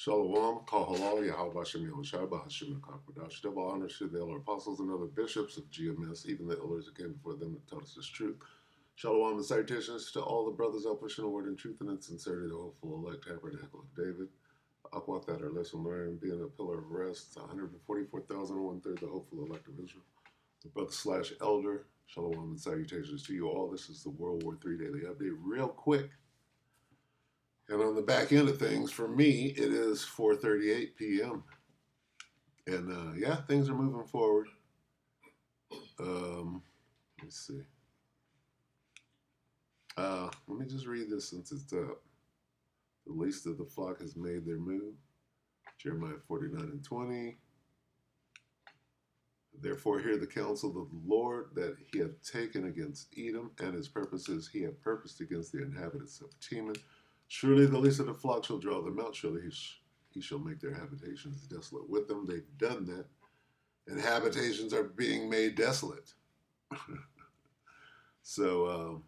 Shalom, Kahalal, Yahweh Hashem Yahushua, Bahashim Kakwadash, double honor to the elder apostles and other bishops of GMS, even the elders that came before them that taught us this truth. Shalom and salutations to all the brothers out pushing the word in truth and in sincerity, the hopeful elect tabernacle of David. Akwat that our lesson learned, being a pillar of rest, 144,000 and 1/3 the hopeful elect of Israel. The brother / elder, shalom and salutations to you all. This is the WW3 Daily Update. Real quick. And on the back end of things, for me, it is 4:38 p.m. And yeah, things are moving forward. Let's see. Let me just read this since it's up. The least of the flock has made their move. Jeremiah 49:20. Therefore hear the counsel of the Lord that he hath taken against Edom, and his purposes he hath purposed against the inhabitants of Teman. Surely the least of the flock shall draw them out. Surely he shall make their habitations desolate with them. They've done that, and habitations are being made desolate. So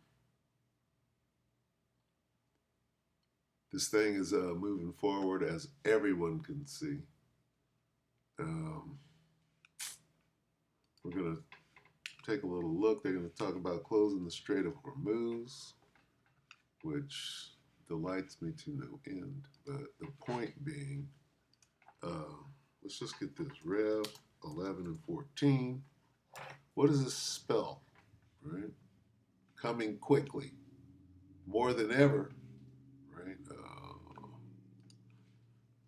this thing is moving forward, as everyone can see. We're going to take a little look. They're going to talk about closing the Strait of Hormuz, which delights me to no end. But the point being, let's just get this. Rev 11 and 14. What does this spell? Right? Coming quickly. More than ever. Right?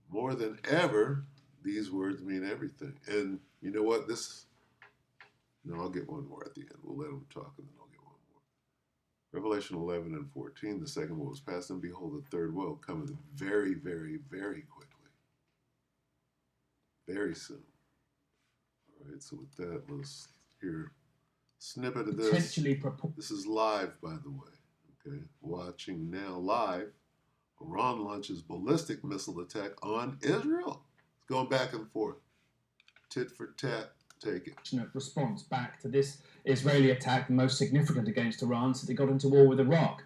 More than ever, these words mean everything. And you know what? I'll get one more at the end. We'll let them talk and then I'll get one more. Revelation 11 and 14, the second woe is past, and behold, the third woe cometh very, very, very quickly. Very soon. All right, so with that, let's hear a snippet of this. This is live, by the way. Okay, watching now live. Iran launches ballistic missile attack on Israel. It's going back and forth. Tit for tat. Take it. Response back to this Israeli attack, the most significant against Iran since it got into war with Iraq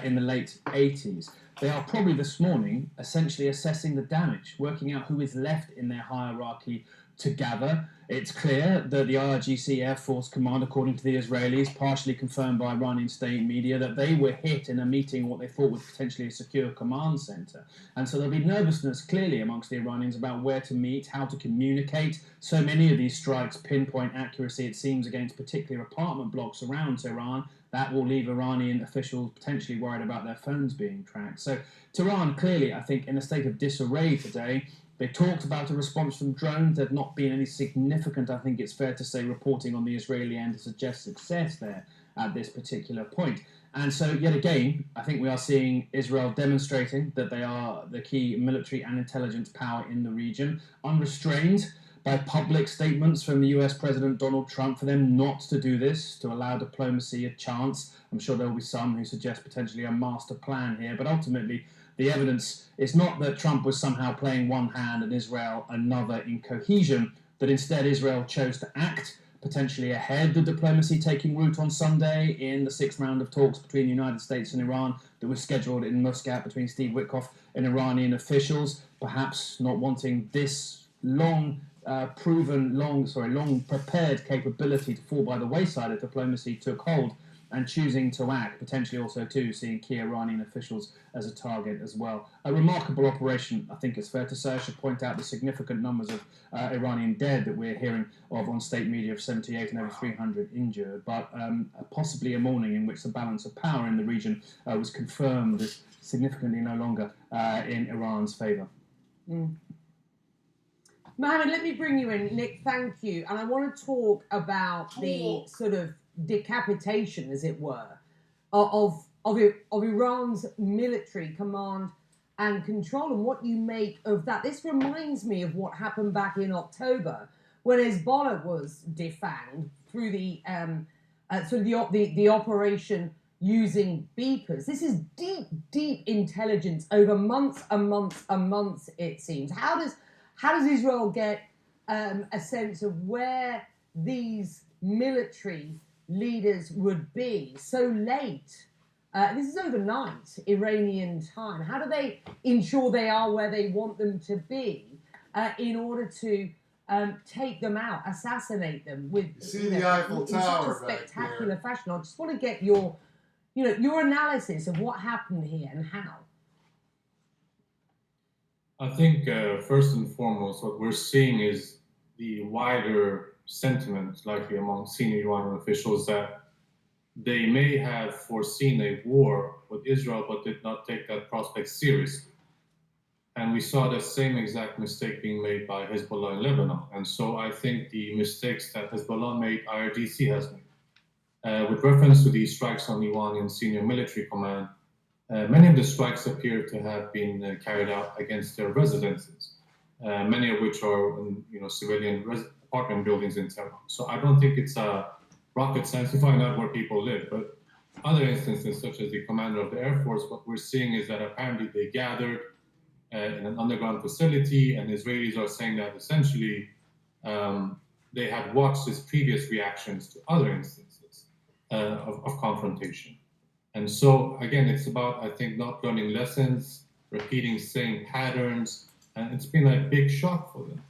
in the late 80s. They are probably this morning essentially assessing the damage, working out who is left in their hierarchy to gather. It's clear that the IRGC Air Force Command, according to the Israelis, partially confirmed by Iranian state media, that they were hit in a meeting what they thought was potentially a secure command center. And so there'll be nervousness clearly amongst the Iranians about where to meet, how to communicate. So many of these strikes pinpoint accuracy, it seems, against particular apartment blocks around Tehran. That will leave Iranian officials potentially worried about their phones being tracked. So Tehran clearly, I think, in a state of disarray today. They talked about a response from drones. There's not been any significant, I think it's fair to say, reporting on the Israeli end to suggest success there at this particular point. And so, yet again, I think we are seeing Israel demonstrating that they are the key military and intelligence power in the region, unrestrained by public statements from the US President Donald Trump for them not to do this, to allow diplomacy a chance. I'm sure there will be some who suggest potentially a master plan here, but ultimately, the evidence is not that Trump was somehow playing one hand and Israel another in cohesion, that instead Israel chose to act potentially ahead of diplomacy taking root on Sunday in the 6th round of talks between the United States and Iran that was scheduled in Muscat between Steve Witkoff and Iranian officials, perhaps not wanting this long prepared capability to fall by the wayside as diplomacy took hold, and choosing to act, potentially also too seeing key Iranian officials as a target as well. A remarkable operation, I think it's fair to say. I should point out the significant numbers of Iranian dead that we're hearing of on state media of 78 and over 300 injured, but possibly a morning in which the balance of power in the region was confirmed as significantly no longer in Iran's favour. Mohammed, let me bring you in. Nick, thank you. And I want to talk about the sort of decapitation, as it were, of Iran's military command and control, and what you make of that. This reminds me of what happened back in October when Hezbollah was defanged through the operation using beepers. This is deep intelligence over months and months and months, it seems. How does Israel get a sense of where these military leaders would be so late This is overnight Iranian time. How do they ensure they are where they want them to be in order to take them out, assassinate them with the Eiffel in such Tower a back spectacular there. fashion? I just want to get your analysis of what happened here and how. I think first and foremost, what we're seeing is the wider sentiment, likely among senior Iranian officials, that they may have foreseen a war with Israel, but did not take that prospect seriously. And we saw the same exact mistake being made by Hezbollah in Lebanon. And so I think the mistakes that Hezbollah made, IRGC has made. With reference to the strikes on Iranian senior military command, many of the strikes appear to have been carried out against their residences, many of which are in, civilian apartment buildings in Tehran. So I don't think it's a rocket science to find out where people live. But other instances, such as the commander of the Air Force, what we're seeing is that apparently they gathered in an underground facility, and Israelis are saying that essentially they had watched his previous reactions to other instances of confrontation. And so, again, it's about, I think, not learning lessons, repeating same patterns, and it's been a big shock for them.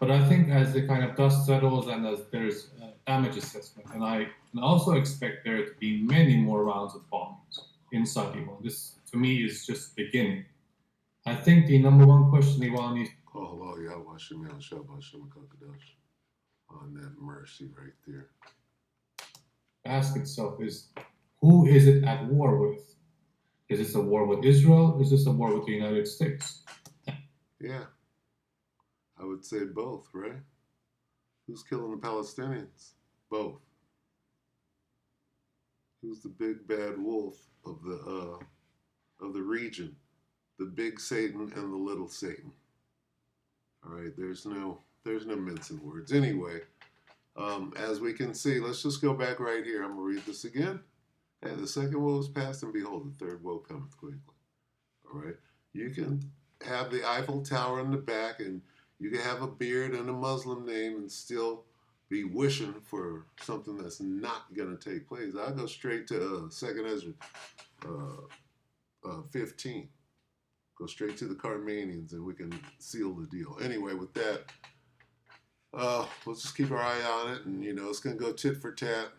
But I think as the kind of dust settles and as there's damage assessment, and I can also expect there to be many more rounds of bombings inside Iran. This, to me, is just beginning. I think the number one question Iran needs on that mercy right there. to ask itself is, who is it at war with? Is this a war with Israel? Is this a war with the United States? Yeah, I would say both, right? Who's killing the Palestinians? Both. Who's the big bad wolf of the region? The big Satan and the little Satan. All right, there's no mincing words. Anyway, as we can see, let's just go back right here. I'm gonna read this again. And the second woe is past, and behold, the third woe cometh quickly. All right, you can have the Eiffel Tower in the back, and you can have a beard and a Muslim name, and still be wishing for something that's not gonna take place. I'll go straight to 2nd Ezra 15. Go straight to the Carmanians, and we can seal the deal. Anyway, with that, let's just keep our eye on it, and it's gonna go tit for tat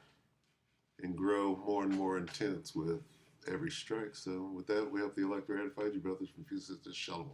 and grow more and more intense with every strike. So with that, we hope the elector edified you, brothers from Fused Sisters. Shalom.